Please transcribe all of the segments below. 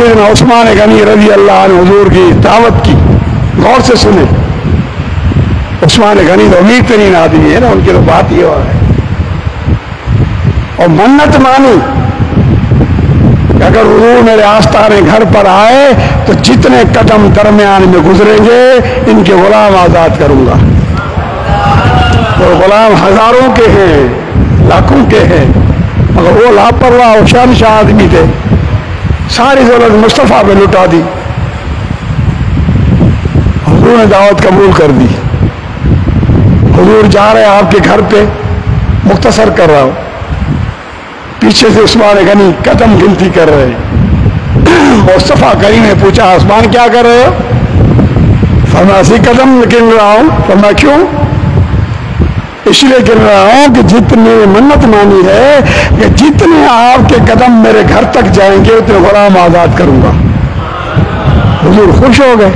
سیدنا عثمان غنی رضی اللہ عنہ حضور کی دعوت کی. غور سے سنیں. عثمان غنی تو امیر ترین آدمی ہے نا, ان کی تو بات یہ ہے. اور منت مانی کہ اگر حضور میرے آستانے گھر پر آئے تو جتنے قدم درمیان میں گزریں گے ان کے غلام آزاد کروں گا. تو غلام ہزاروں کے ہیں, لاکھوں کے ہیں, مگر وہ لاپرواہ اور شہنشاہ آدمی تھے, ساری دولت مصطفیٰ پہ لٹا دی. حضور نے دعوت قبول کر دی. حضور جا رہے آپ کے گھر پہ, مختصر کر رہا ہوں, پیچھے سے عثمان غنی قدم گنتی کر رہے ہیں. مصطفیٰ کریم نے پوچھا عثمان کیا کر رہے ہو؟ فرمایا اسی قدم گن رہا ہوں. فرمایا کیوں؟ اس لیے گر رہا ہوں کہ جتنی منت مانی ہے کہ جتنے آپ کے قدم میرے گھر تک جائیں گے اتنے غلام آزاد کروں گا. حضور خوش ہو گئے.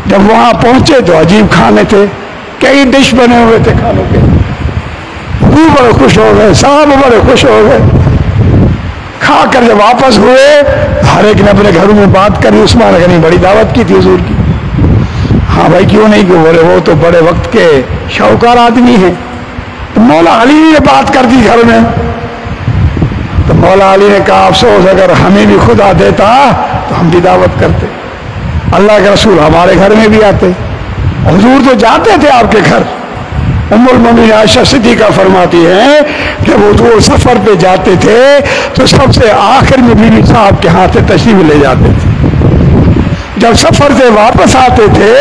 جب وہاں پہنچے تو عجیب کھانے تھے, کئی ڈش بنے ہوئے تھے کھانوں کے. حضور بڑے خوش ہو گئے, صاحب بڑے خوش ہو گئے. کھا کر جب واپس ہوئے ہر ایک نے اپنے گھروں میں بات کری. عثمان غنی بڑی دعوت کی تھی حضور کی. ہاں بھائی کیوں نہیں, کہ بولے وہ تو بڑے وقت کے شاہکار آدمی ہیں. تو مولا علی نے بات کر دی گھر میں. تو مولا علی نے کہا افسوس اگر ہمیں بھی خدا دیتا تو ہم بھی دعوت کرتے. اللہ کے رسول ہمارے گھر میں بھی آتے. حضور تو جاتے تھے آپ کے گھر. ام المومنین عائشہ صدیقہ فرماتی ہیں کہ حضور سفر پہ جاتے تھے تو سب سے آخر میں بیوی صاحب کے ہاتھ سے تشریف لے جاتے تھے. جب سفر سے واپس آتے تھے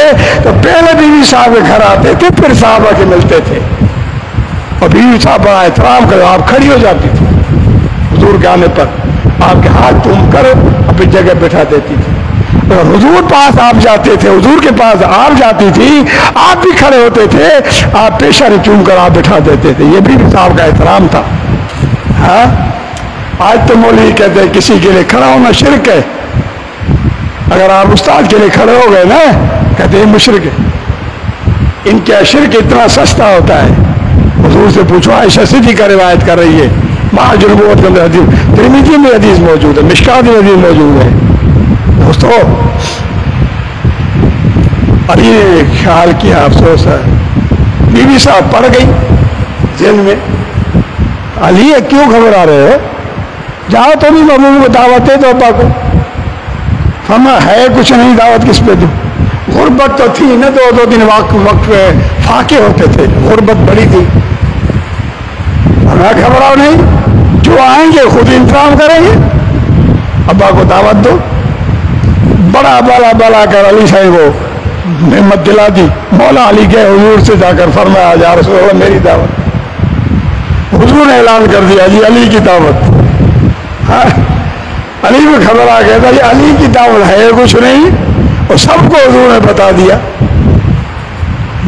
تو پہلے بیوی صاحب کے گھر آتے تھے, پھر صحابہ کے ملتے تھے. اور بیوی صاحب کا احترام کرو, آپ کھڑی ہو جاتی تھی. حضور کے آنے پر آپ کے ہاتھ چوم کر اپنی جگہ بٹھا دیتی تھی. اور حضور پاس آپ جاتے تھے, حضور کے پاس آپ جاتی تھی, آپ بھی کھڑے ہوتے تھے, آپ پیشانی چوم کر آپ بٹھا دیتے تھے. یہ بیوی صاحب کا احترام تھا. ہاں آج تو مولوی کہتے ہیں کسی کے لیے کھڑا ہونا شرک ہے. اگر آپ استاد کے لیے کھڑے ہو گئے نا کہتے ہیں مشرک ہے. ان کا شرک اتنا سستا ہوتا ہے. حضور سے پوچھو, عائشہ صدیقہ روایت کر رہی ہے, معاذ النبوت کے اندر حدیث, ترمذی میں حدیث موجود ہے, مشکات میں حدیث موجود ہے. دوستو علی نے خیال کیا, افسوس ہے بیوی صاحب پڑ گئی ذہن میں, علی کیوں گھبرا رہے ہو, جاؤ تو نہیں ماموں کو دعوت دے دو ابا کو. فرمایا ہے کچھ نہیں, دعوت کس پہ دوں, غربت تو تھی نا, دو دن وقت فاقے ہوتے تھے, غربت بڑی تھی. فرمایا گھبراؤ نہیں, جو آئیں گے خود انتظام کریں گے, ابا کو دعوت دو. بڑا بالا کر علی صاحب کو نعمت دلا دی. مولا علی گئے حضور سے جا کر فرمایا یا رسول اللہ میری دعوت. حضور نے اعلان کر دیا جی علی کی دعوت. ہاں علی میں گھبرا گیا تھا, یہ علی کی دعوت ہے کچھ نہیں, اور سب کو حضور نے بتا دیا.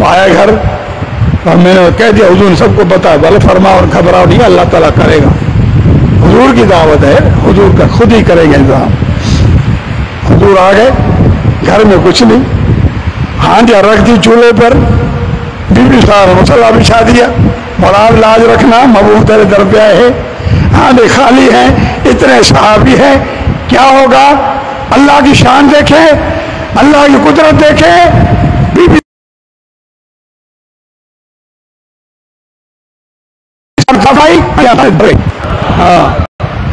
آیا گھر اور میں نے کہہ دیا حضور نے سب کو بتا, بھلے فرماؤ اور گھبراؤ نہیں, اللہ تعالیٰ کرے گا. حضور کی دعوت ہے, حضور کا خود ہی کریں گے انتظام. حضور آ گئے, گھر میں کچھ نہیں, ہانڈیاں رکھ دی چولہے پر, بیوی صاحب مسئلہ بچھا دیا, مراد لاج رکھنا, محبوب تیرے در پہ آئے ہیں, ہانڈے خالی ہیں, اتنے صحابی ہیں, کیا ہوگا؟ اللہ کی شان دیکھیں, اللہ کی قدرت دیکھیں. بیوی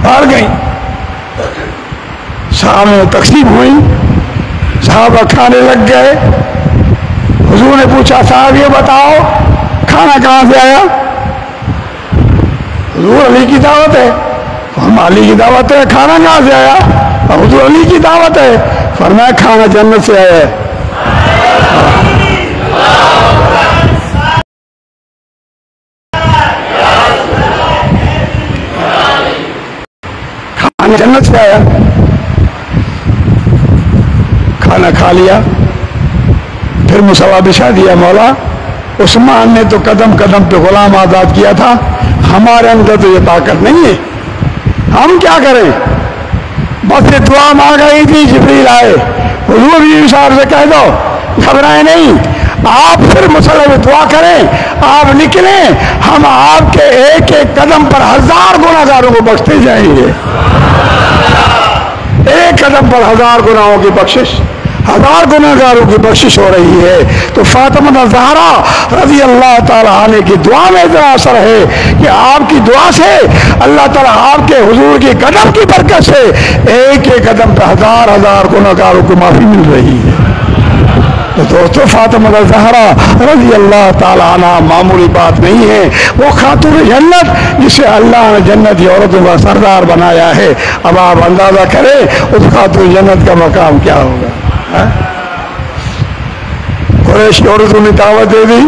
بھاگ گئی, صحابہ تقسیم ہوئی, صحابہ کھانے لگ گئے. حضور نے پوچھا صاحب یہ بتاؤ کھانا کہاں سے آیا؟ حضور علی کی دعوت ہے. ہم علی کی دعوت ہے, کھانا کہاں سے آیا؟ حضور علی کی دعوت ہے. فرمایا کھانا جنت سے آیا ہے. کھانا جنت سے آیا. کھانا کھا لیا, پھر مصلا بچھا دیا. مولا عثمان نے تو قدم قدم پہ غلام آزاد کیا تھا, ہمارے اندر تو یہ طاقت نہیں ہے, ہم کیا کریں؟ بس یہ دعا مانگ رہی تھی, جبریل آئے. حضور بھی صاحب سے کہہ دو گھبرائے نہیں, آپ پھر مسئلے میں دعا کریں, آپ نکلیں, ہم آپ کے ایک ایک قدم پر 1000 گناہگاروں کو بخشتے جائیں گے. ایک قدم پر 1000 گناہوں کی بخشش، 1000 گناہگاروں کی بخشش ہو رہی ہے۔ تو فاطمہ زہرا رضی اللہ تعالیٰ عنہ کی دعا میں اتنا اثر ہے کہ آپ کی دعا سے اللہ تعالیٰ آپ کے حضور کے قدم کی برکت سے ایک ایک قدم پہ 1000 گناہگاروں کو معافی مل رہی ہے۔ تو دوستو فاطمہ زہرا رضی اللہ تعالیٰ عنہ معمولی بات نہیں ہے، وہ خاتون جنت جسے اللہ نے جنت کی عورتوں کا سردار بنایا ہے۔ اب آپ اندازہ کریں اس خاتون جنت کا مقام کیا ہوگا۔ قریش کی عورتوں نے دعوت دے دی،